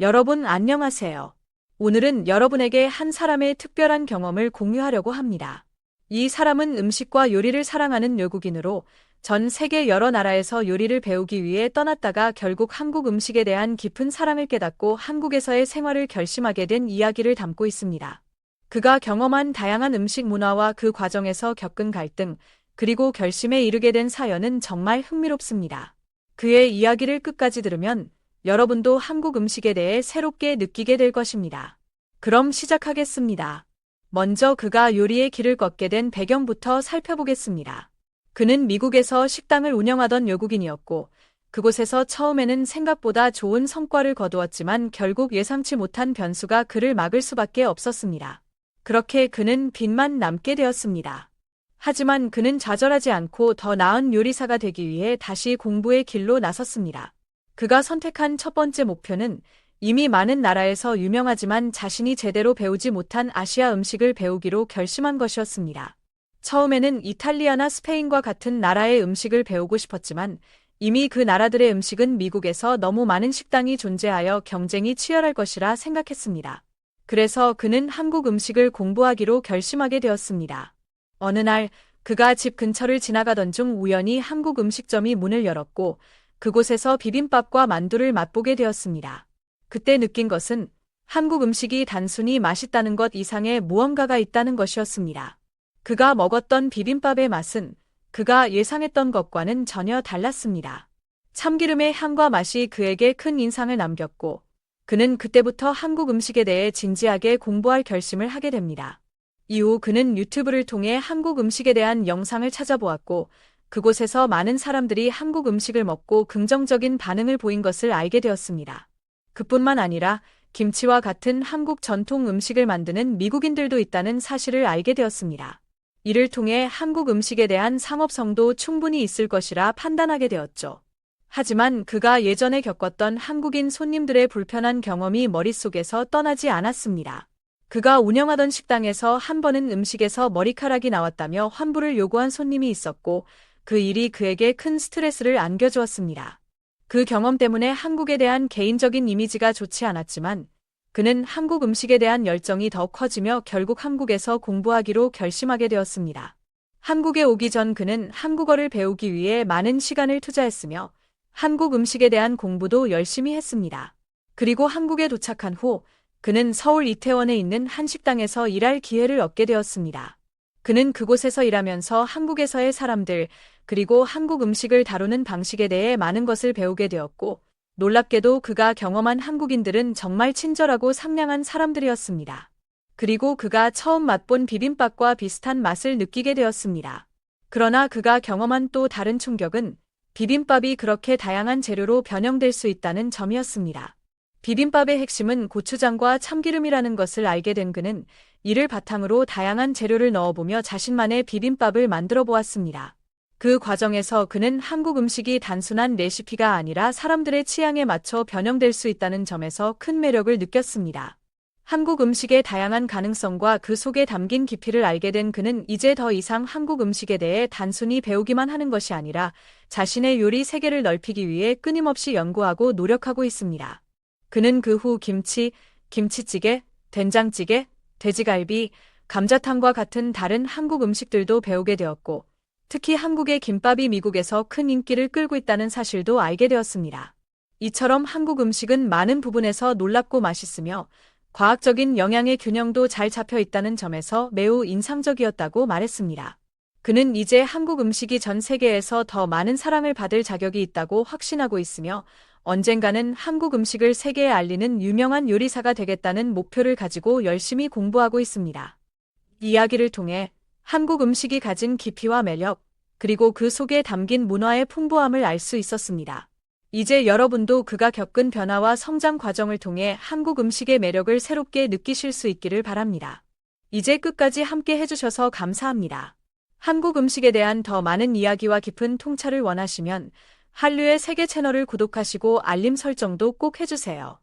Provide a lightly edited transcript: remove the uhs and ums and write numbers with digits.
여러분 안녕하세요. 오늘은 여러분에게 한 사람의 특별한 경험을 공유하려고 합니다. 이 사람은 음식과 요리를 사랑하는 외국인으로 전 세계 여러 나라에서 요리를 배우기 위해 떠났다가 결국 한국 음식에 대한 깊은 사랑을 깨닫고 한국에서의 생활을 결심하게 된 이야기를 담고 있습니다. 그가 경험한 다양한 음식 문화와 그 과정에서 겪은 갈등, 그리고 결심에 이르게 된 사연은 정말 흥미롭습니다. 그의 이야기를 끝까지 들으면 여러분도 한국 음식에 대해 새롭게 느끼게 될 것입니다. 그럼 시작하겠습니다. 먼저 그가 요리의 길을 걷게 된 배경부터 살펴보겠습니다. 그는 미국에서 식당을 운영하던 외국인이었고, 그곳에서 처음에는 생각보다 좋은 성과를 거두었지만 결국 예상치 못한 변수가 그를 막을 수밖에 없었습니다. 그렇게 그는 빚만 남게 되었습니다. 하지만 그는 좌절하지 않고 더 나은 요리사가 되기 위해 다시 공부의 길로 나섰습니다. 그가 선택한 첫 번째 목표는 이미 많은 나라에서 유명하지만 자신이 제대로 배우지 못한 아시아 음식을 배우기로 결심한 것이었습니다. 처음에는 이탈리아나 스페인과 같은 나라의 음식을 배우고 싶었지만 이미 그 나라들의 음식은 미국에서 너무 많은 식당이 존재하여 경쟁이 치열할 것이라 생각했습니다. 그래서 그는 한국 음식을 공부하기로 결심하게 되었습니다. 어느 날 그가 집 근처를 지나가던 중 우연히 한국 음식점이 문을 열었고 그곳에서 비빔밥과 만두를 맛보게 되었습니다. 그때 느낀 것은 한국 음식이 단순히 맛있다는 것 이상의 무언가가 있다는 것이었습니다. 그가 먹었던 비빔밥의 맛은 그가 예상했던 것과는 전혀 달랐습니다. 참기름의 향과 맛이 그에게 큰 인상을 남겼고 그는 그때부터 한국 음식에 대해 진지하게 공부할 결심을 하게 됩니다. 이후 그는 유튜브를 통해 한국 음식에 대한 영상을 찾아보았고 그곳에서 많은 사람들이 한국 음식을 먹고 긍정적인 반응을 보인 것을 알게 되었습니다. 그뿐만 아니라 김치와 같은 한국 전통 음식을 만드는 미국인들도 있다는 사실을 알게 되었습니다. 이를 통해 한국 음식에 대한 상업성도 충분히 있을 것이라 판단하게 되었죠. 하지만 그가 예전에 겪었던 한국인 손님들의 불편한 경험이 머릿속에서 떠나지 않았습니다. 그가 운영하던 식당에서 한 번은 음식에서 머리카락이 나왔다며 환불을 요구한 손님이 있었고 그 일이 그에게 큰 스트레스를 안겨주었습니다. 그 경험 때문에 한국에 대한 개인적인 이미지가 좋지 않았지만 그는 한국 음식에 대한 열정이 더 커지며 결국 한국에서 공부하기로 결심하게 되었습니다. 한국에 오기 전 그는 한국어를 배우기 위해 많은 시간을 투자했으며 한국 음식에 대한 공부도 열심히 했습니다. 그리고 한국에 도착한 후 그는 서울 이태원에 있는 한 식당에서 일할 기회를 얻게 되었습니다. 그는 그곳에서 일하면서 한국에서의 사람들, 그리고 한국 음식을 다루는 방식에 대해 많은 것을 배우게 되었고, 놀랍게도 그가 경험한 한국인들은 정말 친절하고 상냥한 사람들이었습니다. 그리고 그가 처음 맛본 비빔밥과 비슷한 맛을 느끼게 되었습니다. 그러나 그가 경험한 또 다른 충격은 비빔밥이 그렇게 다양한 재료로 변형될 수 있다는 점이었습니다. 비빔밥의 핵심은 고추장과 참기름이라는 것을 알게 된 그는 이를 바탕으로 다양한 재료를 넣어보며 자신만의 비빔밥을 만들어 보았습니다. 그 과정에서 그는 한국 음식이 단순한 레시피가 아니라 사람들의 취향에 맞춰 변형될 수 있다는 점에서 큰 매력을 느꼈습니다. 한국 음식의 다양한 가능성과 그 속에 담긴 깊이를 알게 된 그는 이제 더 이상 한국 음식에 대해 단순히 배우기만 하는 것이 아니라 자신의 요리 세계를 넓히기 위해 끊임없이 연구하고 노력하고 있습니다. 그는 그 후 김치, 김치찌개, 된장찌개, 돼지갈비, 감자탕과 같은 다른 한국 음식들도 배우게 되었고, 특히 한국의 김밥이 미국에서 큰 인기를 끌고 있다는 사실도 알게 되었습니다. 이처럼 한국 음식은 많은 부분에서 놀랍고 맛있으며 과학적인 영양의 균형도 잘 잡혀 있다는 점에서 매우 인상적이었다고 말했습니다. 그는 이제 한국 음식이 전 세계에서 더 많은 사랑을 받을 자격이 있다고 확신하고 있으며 언젠가는 한국 음식을 세계에 알리는 유명한 요리사가 되겠다는 목표를 가지고 열심히 공부하고 있습니다. 이야기를 통해 한국 음식이 가진 깊이와 매력, 그리고 그 속에 담긴 문화의 풍부함을 알 수 있었습니다. 이제 여러분도 그가 겪은 변화와 성장 과정을 통해 한국 음식의 매력을 새롭게 느끼실 수 있기를 바랍니다. 이제 끝까지 함께 해주셔서 감사합니다. 한국 음식에 대한 더 많은 이야기와 깊은 통찰을 원하시면 한류의 세계 채널을 구독하시고 알림 설정도 꼭 해주세요.